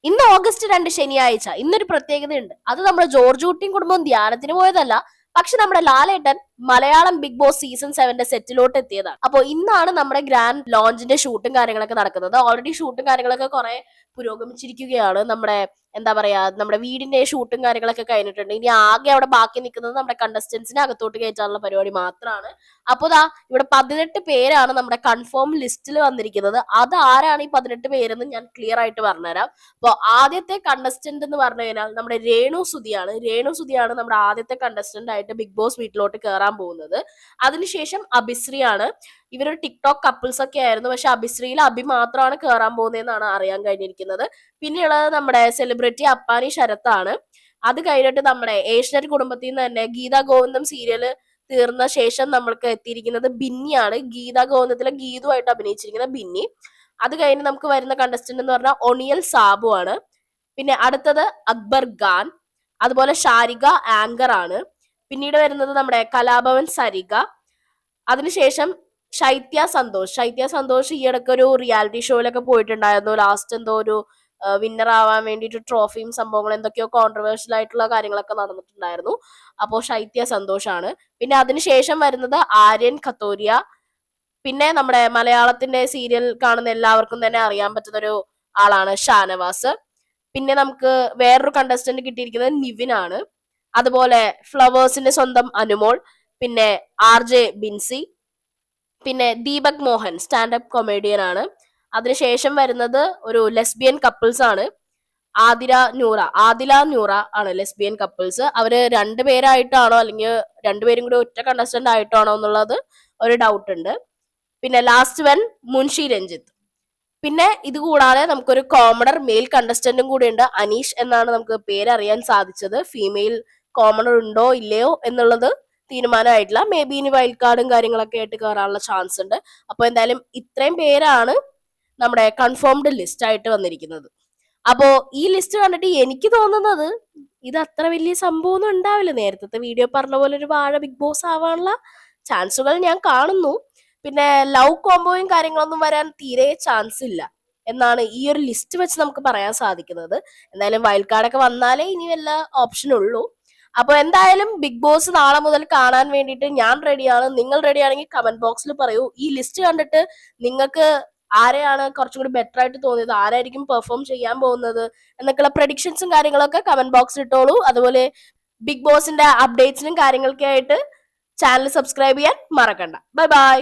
ഇന്ന് August 2 ശനിയാഴ്ച. ഇന്നൊരു പ്രത്യേകതയുണ്ട്. അത് നമ്മുടെ ജോർജ് കുട്ടിയും കുടുംബവും ധ്യാനത്തിന് പോയതല്ല, പക്ഷെ നമ്മുടെ ലാലേട്ടൻ മലയാളം ബിഗ് ബോസ് സീസൺ 7 സെറ്റിലോട്ട് എത്തിയതാണ്. അപ്പോൾ ഇന്നാണ് നമ്മുടെ ഗ്രാൻഡ് ലോഞ്ചിന്റെ ഷൂട്ടും കാര്യങ്ങളൊക്കെ നടക്കുന്നത്. ഓൾറെഡി ഷൂട്ടും കാര്യങ്ങളൊക്കെ കുറെ പുരോഗമിച്ചിരിക്കുകയാണ്. എന്താ പറയാ, നമ്മുടെ വീടിന്റെ ഷൂട്ടും കാര്യങ്ങളൊക്കെ കഴിഞ്ഞിട്ടുണ്ട്. ഇനി ആകെ അവിടെ ബാക്കി നിൽക്കുന്നത് നമ്മുടെ കണ്ടസ്റ്റൻസിനെ അകത്തോട്ട് കയറ്റാനുള്ള പരിപാടി മാത്രമാണ്. അപ്പോൾ ഇവിടെ 18 പേരാണ് നമ്മുടെ കൺഫേം ലിസ്റ്റിൽ വന്നിരിക്കുന്നത്. അത് ആരാണ് ഈ 18 പേരെന്ന് ഞാൻ ക്ലിയർ ആയിട്ട് പറഞ്ഞുതരാം. അപ്പോൾ ആദ്യത്തെ കണ്ടസ്റ്റന്റ് എന്ന് പറഞ്ഞു കഴിഞ്ഞാൽ നമ്മുടെ രേണു സുധിയാണ് നമ്മുടെ ആദ്യത്തെ കണ്ടസ്റ്റന്റ് ആയിട്ട് ബിഗ് ബോസ് വീട്ടിലോട്ട് കയറാൻ പോകുന്നത്. അതിനുശേഷം അഭിശ്രീയാണ്. ഇവരൊരു ടിക്ടോക്ക് കപ്പിൾസ് ഒക്കെ ആയിരുന്നു, പക്ഷെ അഭിശ്രീയിൽ അഭി മാത്രമാണ് കയറാൻ പോകുന്നതെന്നാണ് അറിയാൻ കഴിഞ്ഞിരിക്കുന്നത്. പിന്നെയുള്ളത് നമ്മുടെ സെലിബ്രിറ്റി അപ്പാനി ശരത്താണ്. അത് കഴിഞ്ഞിട്ട് നമ്മുടെ ഏഷ്യനെറ്റ് കുടുംബത്തിൽ നിന്ന് തന്നെ ഗീതാ ഗോവിന്ദം സീരിയല് തീർന്ന ശേഷം നമ്മൾക്ക് എത്തിയിരിക്കുന്നത് ബിന്നിയാണ്. ഗീതാ ഗോവിന്ദത്തിലെ ഗീതുവായിട്ട് അഭിനയിച്ചിരിക്കുന്ന ബിന്നി. അത് കഴിഞ്ഞ് നമുക്ക് വരുന്ന കണ്ടസ്റ്റന്റ് എന്ന് പറഞ്ഞാൽ ഒണിയൽ സാബു ആണ്. പിന്നെ അടുത്തത് അക്ബർ ഖാൻ, അതുപോലെ ഷാരിക ആങ്കർ ആണ്. പിന്നീട് വരുന്നത് നമ്മുടെ കലാഭവൻ സരിക. അതിനുശേഷം ശൈത്യ സന്തോഷ് ഈ ഇടയ്ക്ക് ഒരു റിയാലിറ്റി ഷോയിലൊക്കെ പോയിട്ടുണ്ടായിരുന്നു. ലാസ്റ്റ് എന്തോ ഒരു വിന്നർ ആവാൻ വേണ്ടിയിട്ട് ട്രോഫിയും സംഭവങ്ങളും എന്തൊക്കെയോ കോൺട്രവേഴ്ഷ്യൽ ആയിട്ടുള്ള കാര്യങ്ങളൊക്കെ നടന്നിട്ടുണ്ടായിരുന്നു. അപ്പോൾ ശൈത്യ സന്തോഷാണ്. പിന്നെ അതിനുശേഷം വരുന്നത് ആര്യൻ ഖത്തോരിയ. പിന്നെ നമ്മുടെ മലയാളത്തിന്റെ സീരിയൽ കാണുന്ന എല്ലാവർക്കും തന്നെ അറിയാൻ പറ്റുന്ന ഒരു ആളാണ് ഷാനവാസ്. പിന്നെ നമുക്ക് വേറൊരു കണ്ടസ്റ്റന്റ് കിട്ടിയിരിക്കുന്നത് നിവിൻ ആണ്. അതുപോലെ ഫ്ലവേഴ്സിന്റെ സ്വന്തം അനുമോൾ, പിന്നെ RJ ബിൻസി, പിന്നെ ദീപക് മോഹൻ സ്റ്റാൻഡപ്പ് കൊമേഡിയൻ ആണ്. അതിനുശേഷം വരുന്നത് ഒരു ലെസ്ബിയൻ കപ്പിൾസ് ആണ്. ആദില നൂറ ആണ് ലെസ്ബിയൻ കപ്പിൾസ്. അവര് രണ്ടുപേരായിട്ടാണോ അല്ലെങ്കിൽ രണ്ടുപേരും കൂടി ഒറ്റ കണ്ടസ്റ്റന്റ് ആയിട്ടാണോ എന്നുള്ളത് ഒരു ഡൗട്ട് ഉണ്ട്. പിന്നെ ലാസ്റ്റ് വൻ മുൻഷി രഞ്ജിത്ത്. പിന്നെ ഇത് കൂടാതെ നമുക്കൊരു കോമണർ മെയിൽ കണ്ടസ്റ്റന്റും കൂടി ഉണ്ട്. അനീഷ് എന്നാണ് നമുക്ക് പേരറിയാൻ സാധിച്ചത്. ഫീമെയിൽ കോമണർ ഉണ്ടോ ഇല്ലയോ എന്നുള്ളത് തീരുമാനമായിട്ടില്ല. മേ ബി ഇനി വൈൽഡ് കാർഡും കാര്യങ്ങളൊക്കെ ആയിട്ട് കയറാനുള്ള ചാൻസ് ഉണ്ട്. അപ്പോൾ എന്തായാലും ഇത്രയും പേരാണ് നമ്മുടെ കൺഫേംഡ് ലിസ്റ്റ് ആയിട്ട് വന്നിരിക്കുന്നത്. അപ്പോ ഈ ലിസ്റ്റ് കണ്ടിട്ട് എനിക്ക് തോന്നുന്നത് ഇത് അത്ര വലിയ സംഭവമൊന്നും ഉണ്ടാവില്ല. നേരത്തെ വീഡിയോ പറഞ്ഞ പോലെ ഒരു വാഴ ബിഗ് ബോസ് ആവാനുള്ള ചാൻസുകൾ ഞാൻ കാണുന്നു. പിന്നെ ലവ് കോംബോയും കാര്യങ്ങളൊന്നും വരാൻ തീരെ ചാൻസ് ഇല്ല എന്നാണ് ഈ ഒരു ലിസ്റ്റ് വെച്ച് നമുക്ക് പറയാൻ സാധിക്കുന്നത്. എന്തായാലും വൈൽഡ് കാർഡൊക്കെ വന്നാലേ ഇനി വല്ല ഓപ്ഷൻ ഉള്ളൂ. അപ്പൊ എന്തായാലും ബിഗ് ബോസ് നാളെ മുതൽ കാണാൻ വേണ്ടിയിട്ട് ഞാൻ റെഡിയാണ്. നിങ്ങൾ റെഡിയാണെങ്കിൽ കമന്റ് ബോക്സിൽ പറയൂ. ഈ ലിസ്റ്റ് കണ്ടിട്ട് നിങ്ങൾക്ക് ആരെയാണ് കുറച്ചും കൂടി ബെറ്റർ ആയിട്ട് തോന്നിയത്, ആരായിരിക്കും പെർഫോം ചെയ്യാൻ പോകുന്നത് എന്നൊക്കെയുള്ള പ്രഡിക്ഷൻസും കാര്യങ്ങളൊക്കെ കമന്റ് ബോക്സിൽ ഇട്ടോളൂ. അതുപോലെ ബിഗ് ബോസിന്റെ അപ്ഡേറ്റ്സിനും കാര്യങ്ങളൊക്കെ ആയിട്ട് ചാനൽ സബ്സ്ക്രൈബ് ചെയ്യാൻ മറക്കണ്ട. Bye bye.